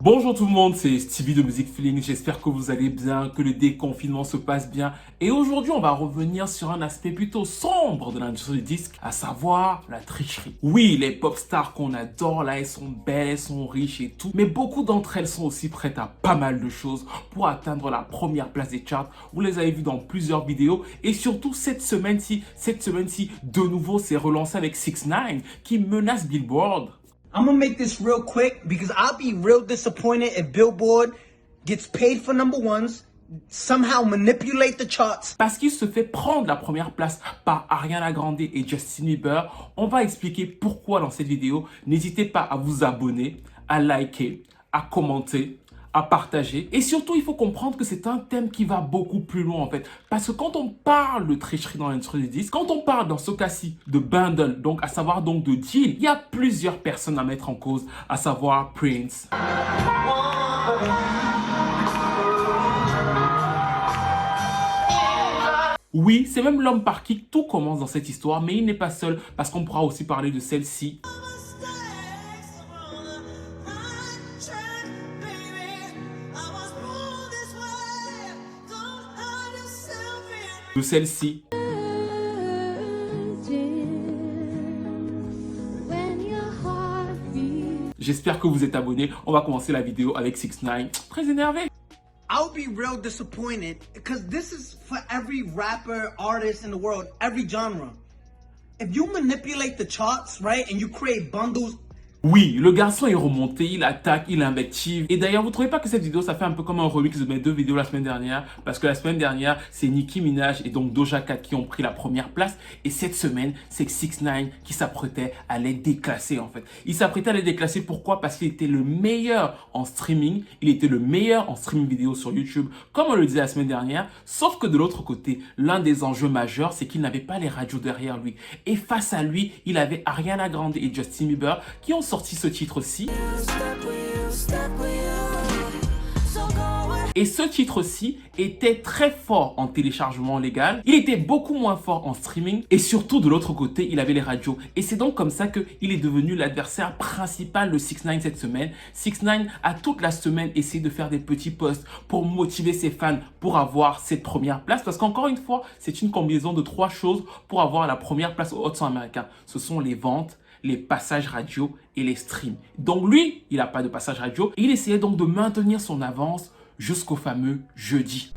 Bonjour tout le monde, c'est Stevie de Music Feeling, j'espère que vous allez bien, que le déconfinement se passe bien. Et aujourd'hui, on va revenir sur un aspect plutôt sombre de l'industrie du disque, à savoir la tricherie. Oui, les pop stars qu'on adore, là, elles sont belles, elles sont riches et tout, mais beaucoup d'entre elles sont aussi prêtes à pas mal de choses pour atteindre la première place des charts. Vous les avez vues dans plusieurs vidéos et surtout cette semaine-ci, de nouveau, c'est relancé avec 6ix9ine qui menace Billboard. I'm gonna make this real quick because I'll be real disappointed if Billboard gets paid for number ones, somehow manipulate the charts. Parce qu'il se fait prendre la première place par Ariana Grande et Justin Bieber. On va expliquer pourquoi dans cette vidéo. N'hésitez pas à vous abonner, à liker, à commenter, à partager. Et surtout, il faut comprendre que c'est un thème qui va beaucoup plus loin en fait. Parce que quand on parle de tricherie dans l'industrie du disque, quand on parle dans ce cas-ci de bundle, donc à savoir donc de deal, il y a plusieurs personnes à mettre en cause, à savoir Prince. Oui, c'est même l'homme par qui tout commence dans cette histoire, mais il n'est pas seul parce qu'on pourra aussi parler de celle-ci. De celle-ci. J'espère que vous êtes abonnés. On va commencer la vidéo avec 6ix9ine. Très énervé. I'll be real disappointed because this is for every rapper, artist in the world, every genre. If you manipulate the charts, right, and you create bundles. Oui, le garçon est remonté, il attaque, il invective. Et d'ailleurs, vous trouvez pas que cette vidéo, ça fait un peu comme un remix de mes deux vidéos la semaine dernière? Parce que la semaine dernière, c'est Nicki Minaj et donc Doja Cat qui ont pris la première place. Et cette semaine, c'est 6ix9ine qui s'apprêtait à les déclasser en fait. Il s'apprêtait à les déclasser, pourquoi? Parce qu'il était le meilleur en streaming. Il était le meilleur en streaming vidéo sur YouTube, comme on le disait la semaine dernière. Sauf que de l'autre côté, l'un des enjeux majeurs, c'est qu'il n'avait pas les radios derrière lui. Et face à lui, il avait Ariana Grande et Justin Bieber qui ont sorti ce titre-ci. Et ce titre-ci était très fort en téléchargement légal. Il était beaucoup moins fort en streaming. Et surtout, de l'autre côté, il avait les radios. Et c'est donc comme ça qu'il est devenu l'adversaire principal de 6ix9ine cette semaine. 6ix9ine a toute la semaine essayé de faire des petits posts pour motiver ses fans pour avoir cette première place. Parce qu'encore une fois, c'est une combinaison de 3 choses pour avoir la première place au Hot 100 américain. Ce sont les ventes, les passages radio et les streams. Donc lui, il n'a pas de passage radio. Il essayait donc de maintenir son avance jusqu'au fameux jeudi.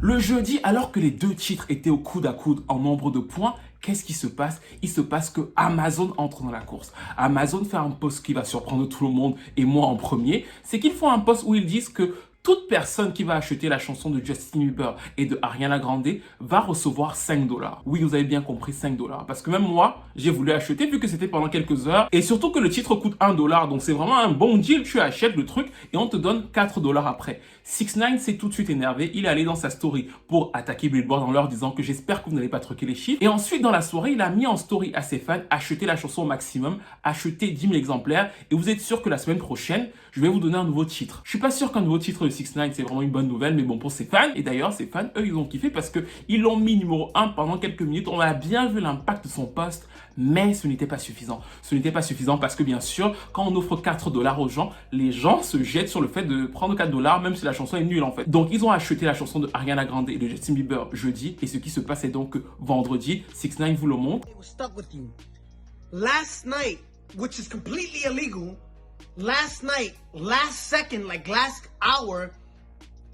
Le jeudi, alors que les deux titres étaient au coude à coude en nombre de points, qu'est-ce qui se passe? Il se passe que Amazon entre dans la course. Amazon fait un post qui va surprendre tout le monde et moi en premier. C'est qu'ils font un post où ils disent que toute personne qui va acheter la chanson de Justin Bieber et de Ariana Grande va recevoir 5 $. Oui, vous avez bien compris, 5 $. Parce que même moi, j'ai voulu acheter vu que c'était pendant quelques heures. Et surtout que le titre coûte 1 $. Donc c'est vraiment un bon deal. Tu achètes le truc et on te donne 4 $ après. 6ix9ine s'est tout de suite énervé. Il est allé dans sa story pour attaquer Billboard en leur disant que j'espère que vous n'allez pas truquer les chiffres. Et ensuite, dans la soirée, il a mis en story à ses fans, achetez la chanson au maximum, achetez 10 000 exemplaires. Et vous êtes sûr que la semaine prochaine, je vais vous donner un nouveau titre. Je suis pas sûr qu'un nouveau titre de 6ix9ine, c'est vraiment une bonne nouvelle, mais bon, pour ses fans, et d'ailleurs, ses fans, eux, ils ont kiffé parce qu'ils l'ont mis numéro 1 pendant quelques minutes. On a bien vu l'impact de son post, mais ce n'était pas suffisant. Ce n'était pas suffisant parce que, bien sûr, quand on offre 4 $ aux gens, les gens se jettent sur le fait de prendre 4 $, même si la chanson est nulle, en fait. Donc, ils ont acheté la chanson de Ariana Grande et de Justin Bieber jeudi, et ce qui se passe est donc vendredi. 6ix9ine vous le montre. Last night, which is completely illegal, last night, last second, like last hour,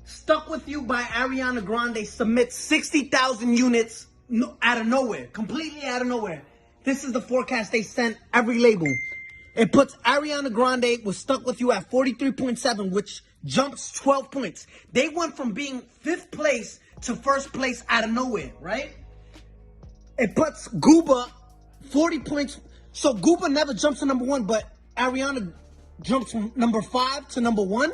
Stuck With You by Ariana Grande submits 60,000 units out of nowhere, completely out of nowhere. This is the forecast they sent every label. It puts Ariana Grande with Stuck With You at 43.7, which jumps 12 points. They went from being 5th place to 1st place out of nowhere, right? It puts Gooba 40 points. So Gooba never jumps to number 1, but Ariana jumps from number 5 to number 1.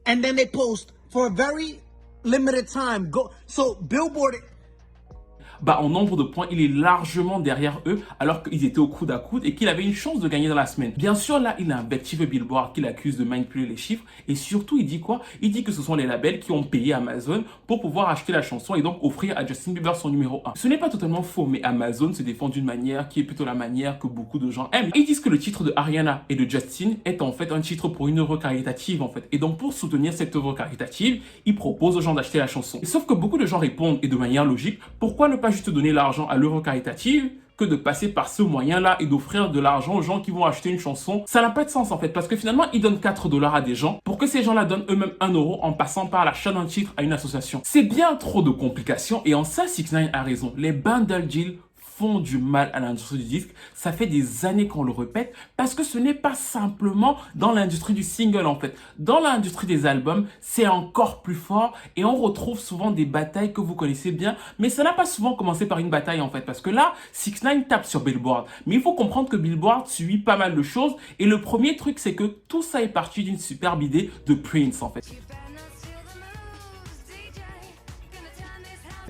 And then they post for a very limited time. So Billboard. bah en nombre de points, il est largement derrière eux alors qu'ils étaient au coude à coude et qu'il avait une chance de gagner dans la semaine. Bien sûr, là, il invective Billboard qui l'accuse de manipuler les chiffres et surtout, il dit quoi? Il dit que ce sont les labels qui ont payé Amazon pour pouvoir acheter la chanson et donc offrir à Justin Bieber son numéro 1. Ce n'est pas totalement faux, mais Amazon se défend d'une manière qui est plutôt la manière que beaucoup de gens aiment. Ils disent que le titre de Ariana et de Justin est en fait un titre pour une œuvre caritative en fait. Et donc pour soutenir cette œuvre caritative, ils proposent aux gens d'acheter la chanson. Et sauf que beaucoup de gens répondent, et de manière logique, pourquoi ne pas juste donner l'argent à l'œuvre caritative que de passer par ce moyen-là et d'offrir de l'argent aux gens qui vont acheter une chanson? Ça n'a pas de sens en fait, parce que finalement, ils donnent 4 dollars à des gens pour que ces gens-là donnent eux-mêmes 1 euro en passant par l'achat d'un titre à une association. C'est bien trop de complications et en ça, 6ix9ine a raison. Les bundle deals font du mal à l'industrie du disque. Ça fait des années qu'on le répète parce que ce n'est pas simplement dans l'industrie du single en fait. Dans l'industrie des albums, c'est encore plus fort et on retrouve souvent des batailles que vous connaissez bien, mais ça n'a pas souvent commencé par une bataille en fait parce que là, 6ix9ine tape sur Billboard. Mais il faut comprendre que Billboard suit pas mal de choses et le premier truc c'est que tout ça est parti d'une superbe idée de Prince en fait.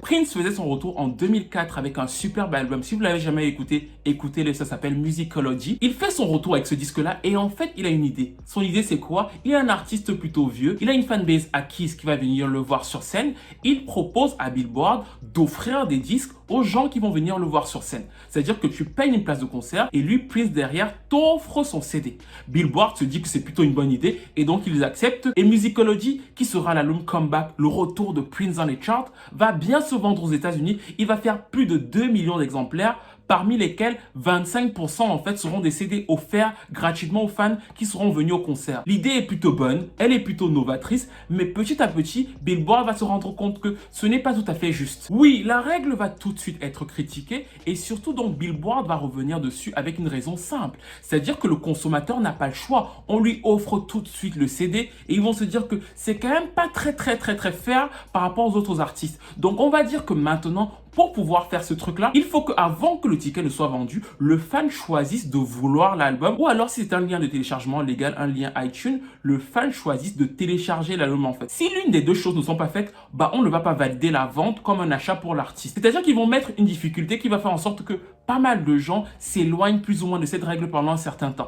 Prince faisait son retour en 2004 avec un superbe album. Si vous ne l'avez jamais écouté, écoutez-le, ça s'appelle Musicology. Il fait son retour avec ce disque-là et en fait, il a une idée. Son idée, c'est quoi? Il est un artiste plutôt vieux. Il a une fanbase acquise qui va venir le voir sur scène. Il propose à Billboard d'offrir des disques aux gens qui vont venir le voir sur scène. C'est-à-dire que tu payes une place de concert et lui, Prince, derrière, t'offre son CD. Billboard se dit que c'est plutôt une bonne idée et donc ils acceptent. Et Musicology, qui sera l'album Comeback, le retour de Prince dans les charts, va bien se vendre aux États-Unis. Il va faire plus de 2 millions d'exemplaires, parmi lesquels 25% en fait seront des CD offerts gratuitement aux fans qui seront venus au concert. L'idée est plutôt bonne, elle est plutôt novatrice, mais petit à petit, Billboard va se rendre compte que ce n'est pas tout à fait juste. Oui, la règle va tout de suite être critiquée et surtout donc Billboard va revenir dessus avec une raison simple, c'est-à-dire que le consommateur n'a pas le choix. On lui offre tout de suite le CD et ils vont se dire que c'est quand même pas très fair par rapport aux autres artistes. Donc on va dire que maintenant, pour pouvoir faire ce truc-là, il faut qu'avant que le ticket ne soit vendu, le fan choisisse de vouloir l'album ou alors si c'est un lien de téléchargement légal, un lien iTunes, le fan choisisse de télécharger l'album en fait. Si l'une des deux choses ne sont pas faites, bah on ne va pas valider la vente comme un achat pour l'artiste. C'est-à-dire qu'ils vont mettre une difficulté qui va faire en sorte que pas mal de gens s'éloignent plus ou moins de cette règle pendant un certain temps.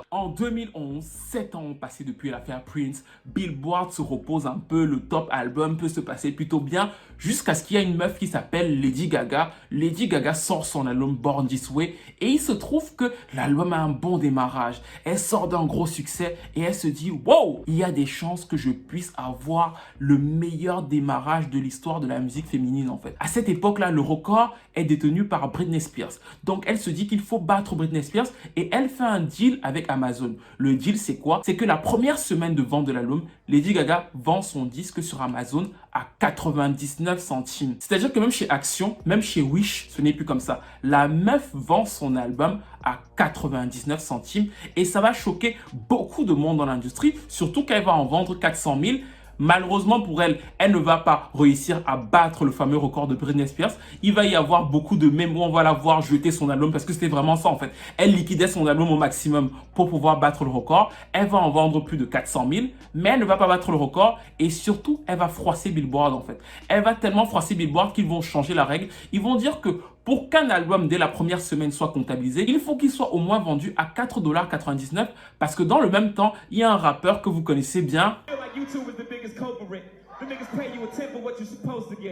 En 2011, 7 ans ont passé depuis l'affaire Prince, Billboard se repose un peu, le top album peut se passer plutôt bien, jusqu'à ce qu'il y ait une meuf qui s'appelle Lady Gaga. Lady Gaga sort son album Born This Way et il se trouve que l'album a un bon démarrage. Elle sort d'un gros succès et elle se dit « Wow, il y a des chances que je puisse avoir le meilleur démarrage de l'histoire de la musique féminine en fait. » À cette époque-là, le record est détenu par Britney Spears. Donc elle se dit qu'il faut battre Britney Spears et elle fait un deal avec Amazon. Le deal, c'est quoi? C'est que la première semaine de vente de l'album, Lady Gaga vend son disque sur Amazon à 99 centimes. C'est-à-dire que même chez Action, même chez Wish, ce n'est plus comme ça. La meuf vend son album à 99 centimes et ça va choquer beaucoup de monde dans l'industrie, surtout qu'elle va en vendre 400 000. Malheureusement pour elle, elle ne va pas réussir à battre le fameux record de Britney Spears. Il va y avoir beaucoup de mèmes où on va la voir jeter son album parce que c'était vraiment ça en fait. Elle liquidait son album au maximum pour pouvoir battre le record. Elle va en vendre plus de 400 000, mais elle ne va pas battre le record et surtout, elle va froisser Billboard en fait. Elle va tellement froisser Billboard qu'ils vont changer la règle. Ils vont dire que pour qu'un album dès la première semaine soit comptabilisé, il faut qu'il soit au moins vendu à 4,99 $ parce que dans le même temps, il y a un rappeur que vous connaissez bien.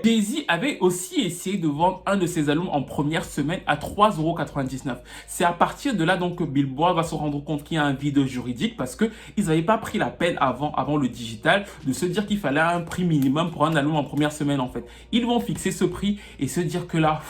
Jay-Z avait aussi essayé de vendre un de ses albums en première semaine à 3,99 €. C'est à partir de là donc que Billboard va se rendre compte qu'il y a un vide juridique parce qu'ils n'avaient pas pris la peine avant le digital de se dire qu'il fallait un prix minimum pour un album en première semaine en fait. Ils vont fixer ce prix et se dire que là,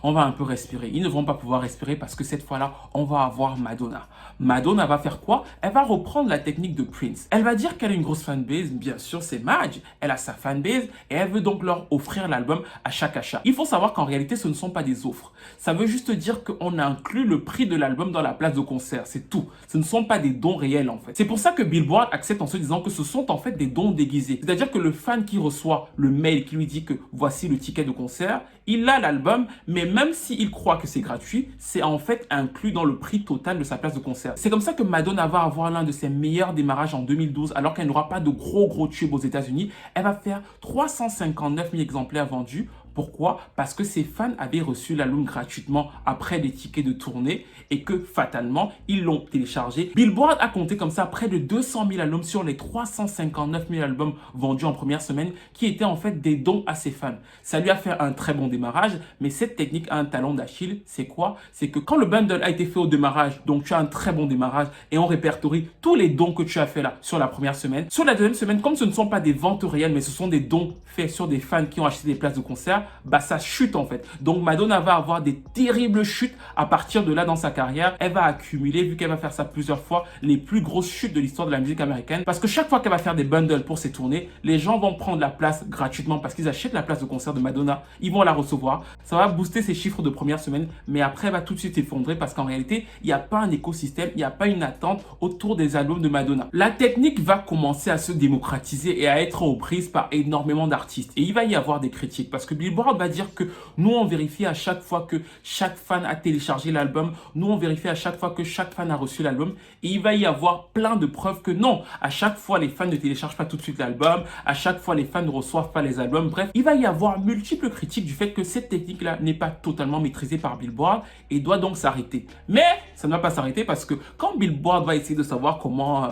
on va un peu respirer. Ils ne vont pas pouvoir respirer parce que cette fois-là, on va avoir Madonna. Madonna va faire quoi? Elle va reprendre la technique de Prince. Elle va dire qu'elle a une grosse fanbase. Bien sûr, c'est Madge. Elle a sa fanbase et elle veut donc leur offrir l'album à chaque achat. Il faut savoir qu'en réalité, ce ne sont pas des offres. Ça veut juste dire qu'on inclut le prix de l'album dans la place de concert. C'est tout. Ce ne sont pas des dons réels en fait. C'est pour ça que Billboard accepte en se disant que ce sont en fait des dons déguisés. C'est-à-dire que le fan qui reçoit le mail qui lui dit que voici le ticket de concert, Il a l'album, mais même s'il croit que c'est gratuit, c'est en fait inclus dans le prix total de sa place de concert. C'est comme ça que Madonna va avoir l'un de ses meilleurs démarrages en 2012, alors qu'elle n'aura pas de gros tubes aux États-Unis. Elle va faire 359 000 exemplaires vendus. Pourquoi? Parce que ses fans avaient reçu l'album gratuitement après des tickets de tournée et que fatalement, ils l'ont téléchargé. Billboard a compté comme ça près de 200 000 albums sur les 359 000 albums vendus en première semaine qui étaient en fait des dons à ses fans. Ça lui a fait un très bon démarrage, mais cette technique a un talon d'Achille. C'est quoi? C'est que quand le bundle a été fait au démarrage, donc tu as un très bon démarrage et on répertorie tous les dons que tu as fait là sur la première semaine. Sur la deuxième semaine, comme ce ne sont pas des ventes réelles, mais ce sont des dons faits sur des fans qui ont acheté des places de concert, bah ça chute en fait. Donc Madonna va avoir des terribles chutes à partir de là dans sa carrière. Elle va accumuler, vu qu'elle va faire ça plusieurs fois, les plus grosses chutes de l'histoire de la musique américaine. Parce que chaque fois qu'elle va faire des bundles pour ses tournées, les gens vont prendre la place gratuitement parce qu'ils achètent la place de concert de Madonna. Ils vont la recevoir. Ça va booster ses chiffres de première semaine, mais après elle va tout de suite s'effondrer parce qu'en réalité, il n'y a pas un écosystème, il n'y a pas une attente autour des albums de Madonna. La technique va commencer à se démocratiser et à être reprise par énormément d'artistes. Et il va y avoir des critiques parce que Billboard va dire que nous, on vérifie à chaque fois que chaque fan a téléchargé l'album. Nous, on vérifie à chaque fois que chaque fan a reçu l'album. Et il va y avoir plein de preuves que non, à chaque fois, les fans ne téléchargent pas tout de suite l'album. À chaque fois, les fans ne reçoivent pas les albums. Bref, il va y avoir multiples critiques du fait que cette technique-là n'est pas totalement maîtrisée par Billboard et doit donc s'arrêter. Mais ça ne va pas s'arrêter parce que quand Billboard va essayer de savoir comment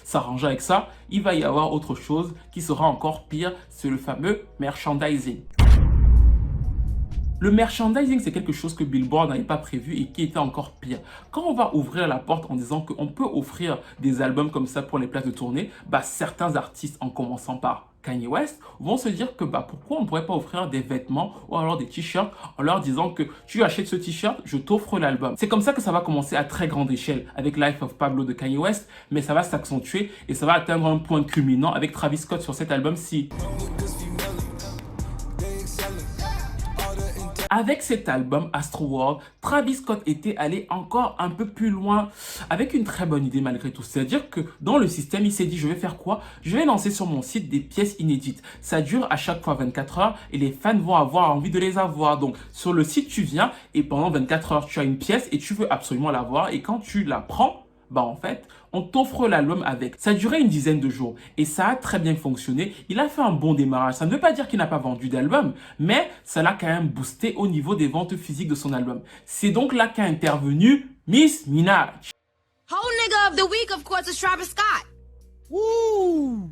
s'arranger avec ça, il va y avoir autre chose qui sera encore pire. C'est le fameux merchandising. Le merchandising, c'est quelque chose que Billboard n'avait pas prévu et qui était encore pire. Quand on va ouvrir la porte en disant qu'on peut offrir des albums comme ça pour les places de tournée, bah, certains artistes, en commençant par Kanye West, vont se dire que bah, pourquoi on ne pourrait pas offrir des vêtements ou alors des t-shirts en leur disant que tu achètes ce t-shirt, je t'offre l'album. C'est comme ça que ça va commencer à très grande échelle avec Life of Pablo de Kanye West, mais ça va s'accentuer et ça va atteindre un point culminant avec Travis Scott sur cet album-ci. Avec cet album Astroworld, Travis Scott était allé encore un peu plus loin avec une très bonne idée malgré tout. C'est-à-dire que dans le système, il s'est dit, je vais faire quoi? Je vais lancer sur mon site des pièces inédites. Ça dure à chaque fois 24 heures et les fans vont avoir envie de les avoir. Donc sur le site, tu viens et pendant 24 heures, tu as une pièce et tu veux absolument l'avoir. Et quand tu la prends, bah en fait, on t'offre l'album avec. Ça a duré une dizaine de jours et ça a très bien fonctionné. Il a fait un bon démarrage. Ça ne veut pas dire qu'il n'a pas vendu d'album, mais ça l'a quand même boosté au niveau des ventes physiques de son album. C'est donc là qu'a intervenu Miss Minaj. Whole nigga of the week, of course, is Travis Scott. Woo!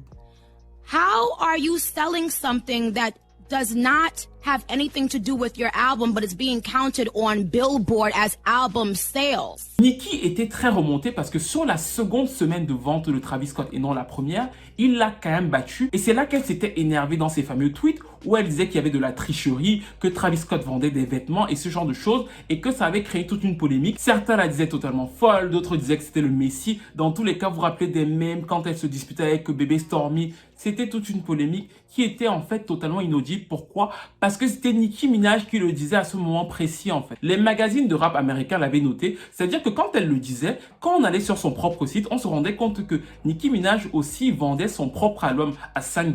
How are you selling something that does not have anything to do with your album, but it's being counted on Billboard as album sales? Nicki était très remontée parce que sur la seconde semaine de vente de Travis Scott et non la première, il l'a quand même battu. Et c'est là qu'elle s'était énervée dans ses fameux tweets où elle disait qu'il y avait de la tricherie, que Travis Scott vendait des vêtements et ce genre de choses et que ça avait créé toute une polémique. Certains la disaient totalement folle, d'autres disaient que c'était le Messie. Dans tous les cas, vous vous rappelez des mèmes quand elle se disputait avec bébé Stormy. C'était toute une polémique qui était en fait totalement inaudible. Pourquoi? Parce que c'était Nicki Minaj qui le disait à ce moment précis en fait. Les magazines de rap américains l'avaient noté. C'est-à-dire que quand elle le disait, quand on allait sur son propre site, on se rendait compte que Nicki Minaj aussi vendait son propre album à 5 $.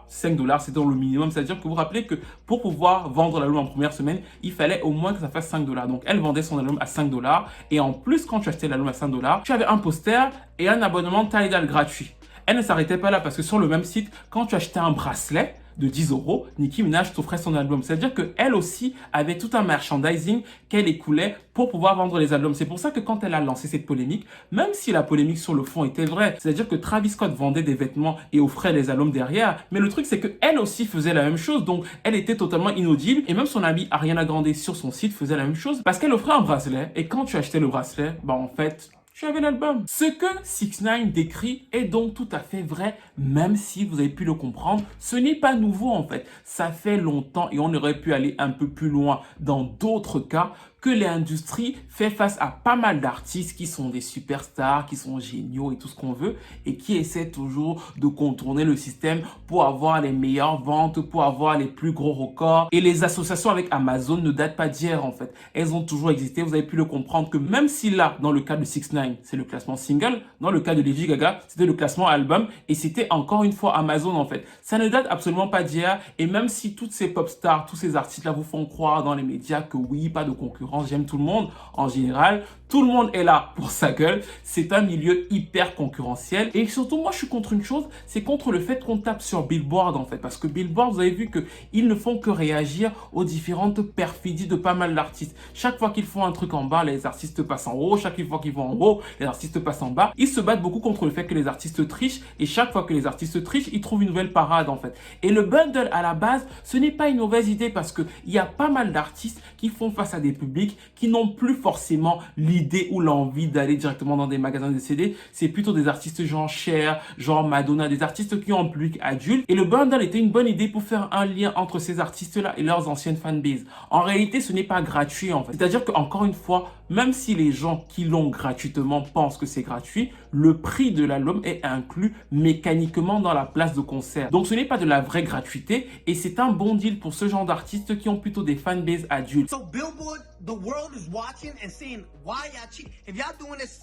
5 $, c'était le minimum. C'est-à-dire que vous vous rappelez que pour pouvoir vendre l'album en première semaine, il fallait au moins que ça fasse 5 $. Donc elle vendait son album à 5 $. Et en plus, quand tu achetais l'album à 5 $, tu avais un poster et un abonnement Tidal gratuit. Elle ne s'arrêtait pas là parce que sur le même site, quand tu achetais un bracelet de 10 €, Nicki Minaj t'offrait son album. C'est-à-dire qu'elle aussi avait tout un merchandising qu'elle écoulait pour pouvoir vendre les albums. C'est pour ça que quand elle a lancé cette polémique, même si la polémique sur le fond était vraie, c'est-à-dire que Travis Scott vendait des vêtements et offrait les albums derrière, mais le truc c'est qu'elle aussi faisait la même chose, donc elle était totalement inaudible et même son amie Ariana Grande sur son site faisait la même chose parce qu'elle offrait un bracelet et quand tu achetais le bracelet, bah en fait, tu avais l'album. Ce que 6ix9ine décrit est donc tout à fait vrai, même si vous avez pu le comprendre. Ce n'est pas nouveau en fait. Ça fait longtemps et on aurait pu aller un peu plus loin dans d'autres cas que l'industrie fait face à pas mal d'artistes qui sont des superstars, qui sont géniaux et tout ce qu'on veut, et qui essaient toujours de contourner le système pour avoir les meilleures ventes, pour avoir les plus gros records. Et les associations avec Amazon ne datent pas d'hier en fait. Elles ont toujours existé. Vous avez pu le comprendre que même si là, dans le cas de 6ix9ine, c'est le classement single, dans le cas de Lady Gaga, c'était le classement album, et c'était encore une fois Amazon en fait. Ça ne date absolument pas d'hier, et même si toutes ces pop stars, tous ces artistes là vous font croire dans les médias que oui, pas de concurrence, j'aime tout le monde, en général, tout le monde est là pour sa gueule. C'est un milieu hyper concurrentiel. Et surtout, moi, je suis contre une chose, c'est contre le fait qu'on tape sur Billboard, en fait. Parce que Billboard, vous avez vu qu'ils ne font que réagir aux différentes perfidies de pas mal d'artistes. Chaque fois qu'ils font un truc en bas, les artistes passent en haut. Chaque fois qu'ils vont en haut, les artistes passent en bas. Ils se battent beaucoup contre le fait que les artistes trichent. Et chaque fois que les artistes trichent, ils trouvent une nouvelle parade, en fait. Et le bundle, à la base, ce n'est pas une mauvaise idée parce qu'il y a pas mal d'artistes qui font face à des publics qui n'ont plus forcément l'idée ou l'envie d'aller directement dans des magasins de CD. C'est plutôt des artistes genre Cher, genre Madonna, des artistes qui ont un public adulte. Et le bundle était une bonne idée pour faire un lien entre ces artistes-là et leurs anciennes fanbases. En réalité, ce n'est pas gratuit en fait. C'est-à-dire qu'encore une fois, même si les gens qui l'ont gratuitement pensent que c'est gratuit, le prix de l'album est inclus mécaniquement dans la place de concert. Donc ce n'est pas de la vraie gratuité et c'est un bon deal pour ce genre d'artistes qui ont plutôt des fanbases adultes. So Billboard, the world is watching and saying, why y'all cheat? If y'all doing this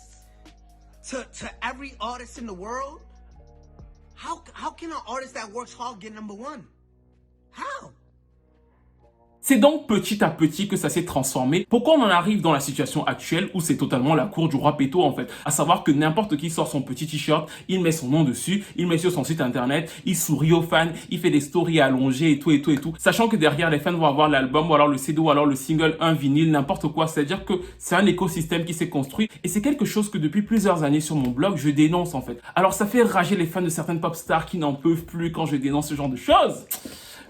to every artist in the world, how can an artist that works hard get number one? How? C'est donc petit à petit que ça s'est transformé. Pourquoi on en arrive dans la situation actuelle où c'est totalement la cour du roi Péto en fait. À savoir que n'importe qui sort son petit t-shirt, il met son nom dessus, il met sur son site internet, il sourit aux fans, il fait des stories allongées et tout et tout et tout. Sachant que derrière les fans vont avoir l'album ou alors le CD ou alors le single, un vinyle, n'importe quoi. C'est-à-dire que c'est un écosystème qui s'est construit et c'est quelque chose que depuis plusieurs années sur mon blog, je dénonce en fait. Alors ça fait rager les fans de certaines pop stars qui n'en peuvent plus quand je dénonce ce genre de choses.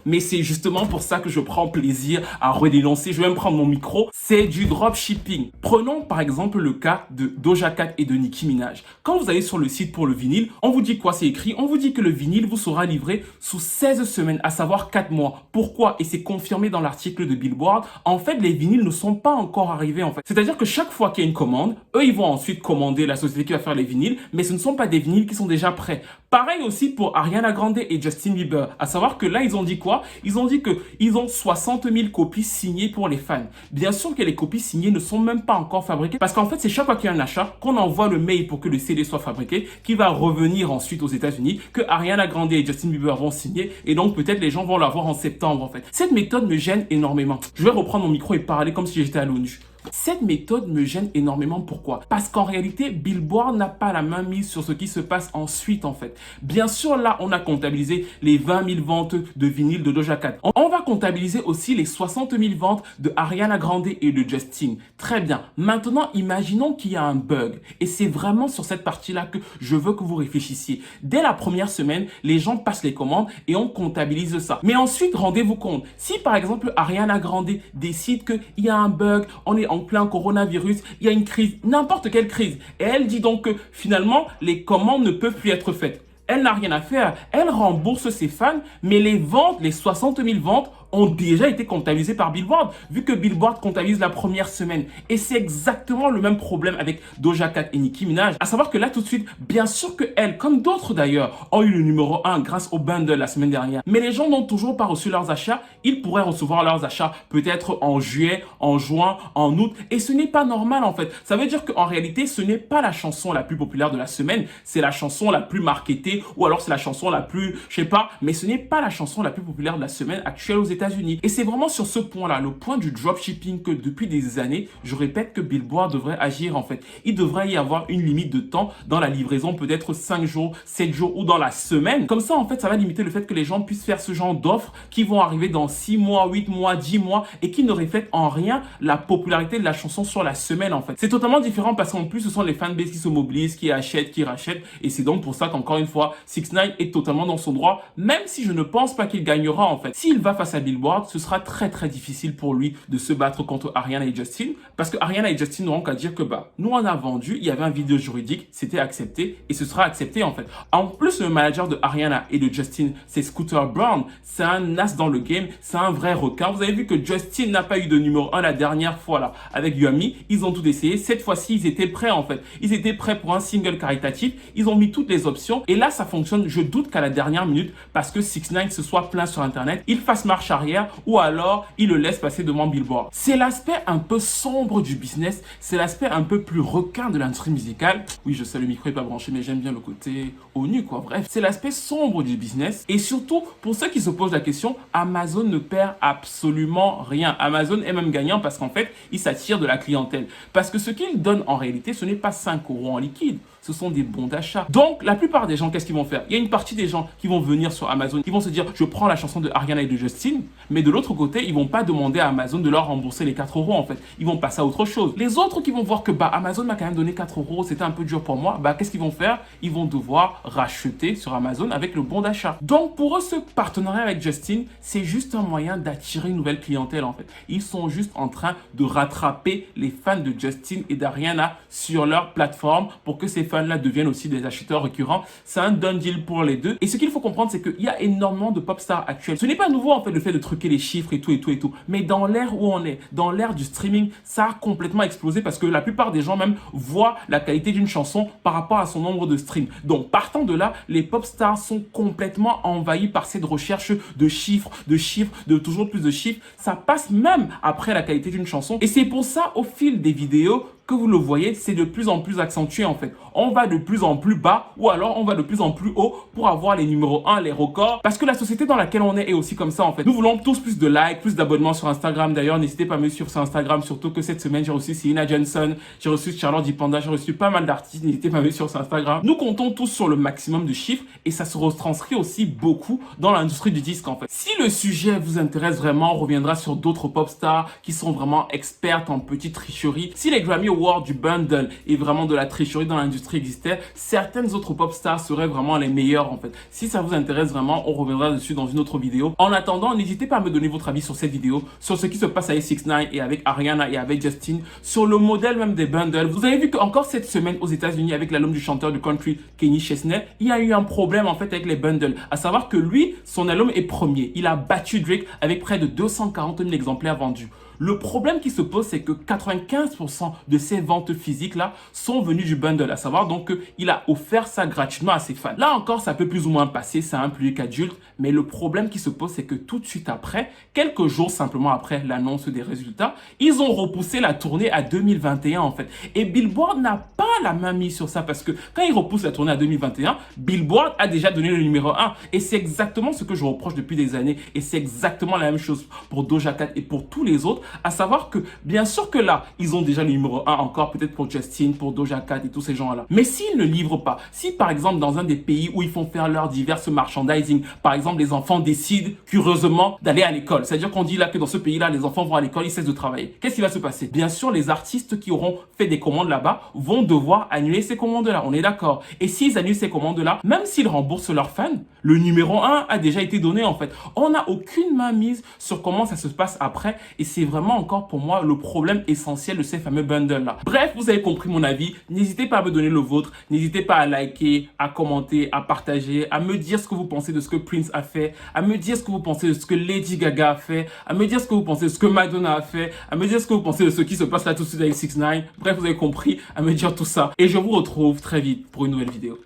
Mais c'est justement pour ça que je prends plaisir à redénoncer. Je vais même prendre mon micro. C'est du dropshipping. Prenons par exemple le cas de Doja Cat et de Nicki Minaj. Quand vous allez sur le site pour le vinyle, on vous dit quoi? C'est écrit. On vous dit que le vinyle vous sera livré sous 16 semaines, à savoir 4 mois. Pourquoi? Et c'est confirmé dans l'article de Billboard. En fait, les vinyles ne sont pas encore arrivés en fait. C'est-à-dire que chaque fois qu'il y a une commande, eux, ils vont ensuite commander la société qui va faire les vinyles, mais ce ne sont pas des vinyles qui sont déjà prêts. Pareil aussi pour Ariana Grande et Justin Bieber. À savoir que là, ils ont dit quoi? Ils ont dit qu'ils ont 60 000 copies signées pour les fans. Bien sûr que les copies signées ne sont même pas encore fabriquées parce qu'en fait, c'est chaque fois qu'il y a un achat qu'on envoie le mail pour que le CD soit fabriqué qui va revenir ensuite aux États-Unis, que Ariana Grande et Justin Bieber vont signer et donc peut-être les gens vont l'avoir en septembre en fait. Cette méthode me gêne énormément. Je vais reprendre mon micro et parler comme si j'étais à l'ONU. Cette méthode me gêne énormément. Pourquoi? Parce qu'en réalité, Billboard n'a pas la main mise sur ce qui se passe ensuite en fait. Bien sûr, là, on a comptabilisé les 20 000 ventes de vinyle de Doja Cat. On va comptabiliser aussi les 60 000 ventes de Ariana Grande et de Justin. Très bien. Maintenant, imaginons qu'il y a un bug. Et c'est vraiment sur cette partie-là que je veux que vous réfléchissiez. Dès la première semaine, les gens passent les commandes et on comptabilise ça. Mais ensuite, rendez-vous compte. Si par exemple, Ariana Grande décide qu'il y a un bug, on est en plein coronavirus, il y a une crise, n'importe quelle crise. Et elle dit donc que finalement, les commandes ne peuvent plus être faites. Elle n'a rien à faire. Elle rembourse ses fans, mais les ventes, les 60 000 ventes, ont déjà été comptabilisées par Billboard, vu que Billboard comptabilise la première semaine. Et c'est exactement le même problème avec Doja Cat et Nicki Minaj. À savoir que là, tout de suite, bien sûr que elles, comme d'autres d'ailleurs, ont eu le numéro 1 grâce au bundle la semaine dernière. Mais les gens n'ont toujours pas reçu leurs achats. Ils pourraient recevoir leurs achats peut-être en juillet, en juin, en août. Et ce n'est pas normal en fait. Ça veut dire qu'en réalité, ce n'est pas la chanson la plus populaire de la semaine. C'est la chanson la plus marketée ou alors c'est la chanson la plus, je sais pas, mais ce n'est pas la chanson la plus populaire de la semaine actuelle aux États-Unis. Et c'est vraiment sur ce point-là, le point du dropshipping, que depuis des années, je répète que Billboard devrait agir en fait. Il devrait y avoir une limite de temps dans la livraison, peut-être 5 jours, 7 jours ou dans la semaine. Comme ça, en fait, ça va limiter le fait que les gens puissent faire ce genre d'offres qui vont arriver dans 6 mois, 8 mois, 10 mois et qui ne reflètent en rien la popularité de la chanson sur la semaine en fait. C'est totalement différent parce qu'en plus, ce sont les fanbases qui se mobilisent, qui achètent, qui rachètent. Et c'est donc pour ça qu'encore une fois, 6ix9ine est totalement dans son droit, même si je ne pense pas qu'il gagnera en fait. S'il va face à Billboard, ce sera très difficile pour lui de se battre contre Ariana et Justin, parce que Ariana et Justin n'auront qu'à dire que nous on a vendu, il y avait un vidéo juridique, c'était accepté et ce sera accepté en fait. En plus, le manager de Ariana et de Justin, c'est Scooter Braun, c'est un as dans le game, c'est un vrai requin. Vous avez vu que Justin n'a pas eu de numéro 1 la dernière fois là avec Yummy, ils ont tout essayé. Cette fois-ci, ils étaient prêts en fait. Ils étaient prêts pour un single caritatif, ils ont mis toutes les options et là ça fonctionne. Je doute qu'à la dernière minute, parce que 6ix9ine se soit plaint sur internet, il fasse marche arrière ou alors il le laisse passer devant Billboard. C'est l'aspect un peu sombre du business, c'est l'aspect un peu plus requin de l'industrie musicale. Oui, je sais, le micro est pas branché, mais j'aime bien le côté au nu quoi. Bref, c'est l'aspect sombre du business et surtout pour ceux qui se posent la question, Amazon ne perd absolument rien. Amazon est même gagnant parce qu'en fait, il s'attire de la clientèle. Parce que ce qu'il donne en réalité, ce n'est pas 5 € en liquide. Ce sont des bons d'achat. Donc, la plupart des gens, qu'est-ce qu'ils vont faire? Il y a une partie des gens qui vont venir sur Amazon, qui vont se dire, je prends la chanson de Ariana et de Justin, mais de l'autre côté, ils vont pas demander à Amazon de leur rembourser les 4 € en fait. Ils vont passer à autre chose. Les autres qui vont voir que Amazon m'a quand même donné 4 €, c'était un peu dur pour moi, qu'est-ce qu'ils vont faire? Ils vont devoir racheter sur Amazon avec le bon d'achat. Donc, pour eux, ce partenariat avec Justin, c'est juste un moyen d'attirer une nouvelle clientèle en fait. Ils sont juste en train de rattraper les fans de Justin et d'Ariana sur leur plateforme pour que ces fans-là deviennent aussi des acheteurs récurrents. C'est un done deal pour les deux. Et ce qu'il faut comprendre, c'est qu'il y a énormément de pop stars actuels. Ce n'est pas nouveau en fait le fait de truquer les chiffres et tout. Mais dans l'ère où on est, dans l'ère du streaming, ça a complètement explosé parce que la plupart des gens même voient la qualité d'une chanson par rapport à son nombre de streams. Donc partant de là, les pop stars sont complètement envahis par cette recherche de chiffres, de toujours plus de chiffres. Ça passe même après la qualité d'une chanson. Et c'est pour ça, au fil des vidéos, que vous le voyez, c'est de plus en plus accentué en fait. On va de plus en plus bas ou alors on va de plus en plus haut pour avoir les numéros 1, les records. Parce que la société dans laquelle on est aussi comme ça en fait. Nous voulons tous plus de likes, plus d'abonnements sur Instagram. D'ailleurs, n'hésitez pas à me suivre sur Instagram, surtout que cette semaine, j'ai reçu Selena Johnson, j'ai reçu Charlotte Dipanda, j'ai reçu pas mal d'artistes. N'hésitez pas à me suivre sur Instagram. Nous comptons tous sur le maximum de chiffres et ça se retranscrit aussi beaucoup dans l'industrie du disque en fait. Si le sujet vous intéresse vraiment, on reviendra sur d'autres pop stars qui sont vraiment expertes en petite tricherie. Si les Grammy Awards du bundle et vraiment de la tricherie dans l'industrie existait, certaines autres pop stars seraient vraiment les meilleures en fait. Si ça vous intéresse vraiment, on reviendra dessus dans une autre vidéo. En attendant, n'hésitez pas à me donner votre avis sur cette vidéo, sur ce qui se passe avec 6ix9ine et avec Ariana et avec Justin, sur le modèle même des bundles. Vous avez vu qu'encore cette semaine aux États-Unis avec l'album du chanteur du country Kenny Chesney, il y a eu un problème en fait avec les bundles. À savoir que lui, son album est premier. Il a battu Drake avec près de 240 000 exemplaires vendus. Le problème qui se pose, c'est que 95% de ces ventes physiques-là sont venues du bundle, à savoir donc qu'il a offert ça gratuitement à ses fans. Là encore, ça peut plus ou moins passer, c'est un public adulte, mais le problème qui se pose, c'est que tout de suite après, quelques jours simplement après l'annonce des résultats, ils ont repoussé la tournée à 2021 en fait. Et Billboard n'a pas la main mise sur ça parce que quand ils repoussent la tournée à 2021, Billboard a déjà donné le numéro 1. Et c'est exactement ce que je reproche depuis des années. Et c'est exactement la même chose pour Doja Cat et pour tous les autres. À savoir que, bien sûr que là, ils ont déjà le numéro 1 encore, peut-être pour Justin, pour Doja Cat et tous ces gens-là. Mais s'ils ne livrent pas, si par exemple dans un des pays où ils font faire leurs diverses merchandising, par exemple les enfants décident curieusement d'aller à l'école, c'est-à-dire qu'on dit là que dans ce pays-là, les enfants vont à l'école, ils cessent de travailler. Qu'est-ce qui va se passer? Bien sûr, les artistes qui auront fait des commandes là-bas vont devoir annuler ces commandes-là, on est d'accord. Et s'ils annulent ces commandes-là, même s'ils remboursent leurs fans, le numéro 1 a déjà été donné en fait. On n'a aucune main mise sur comment ça se passe après et c'est vraiment encore pour moi le problème essentiel de ces fameux bundles là. Bref, vous avez compris mon avis. N'hésitez pas à me donner le vôtre. N'hésitez pas à liker, à commenter, à partager, à me dire ce que vous pensez de ce que Prince a fait, à me dire ce que vous pensez de ce que Lady Gaga a fait, à me dire ce que vous pensez de ce que Madonna a fait, à me dire ce que vous pensez de ce qui se passe là tout de suite avec 6ix9ine. Bref, vous avez compris, à me dire tout ça. Et je vous retrouve très vite pour une nouvelle vidéo.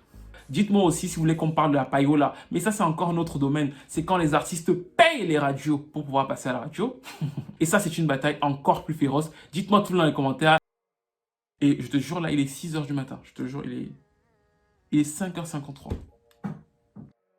Dites-moi aussi si vous voulez qu'on parle de la payola. Mais ça, c'est encore un autre domaine. C'est quand les artistes payent les radios pour pouvoir passer à la radio. Et ça, c'est une bataille encore plus féroce. Dites-moi tout dans les commentaires. Et je te jure, là, il est 6 h du matin. Je te jure, il est 5 h 53.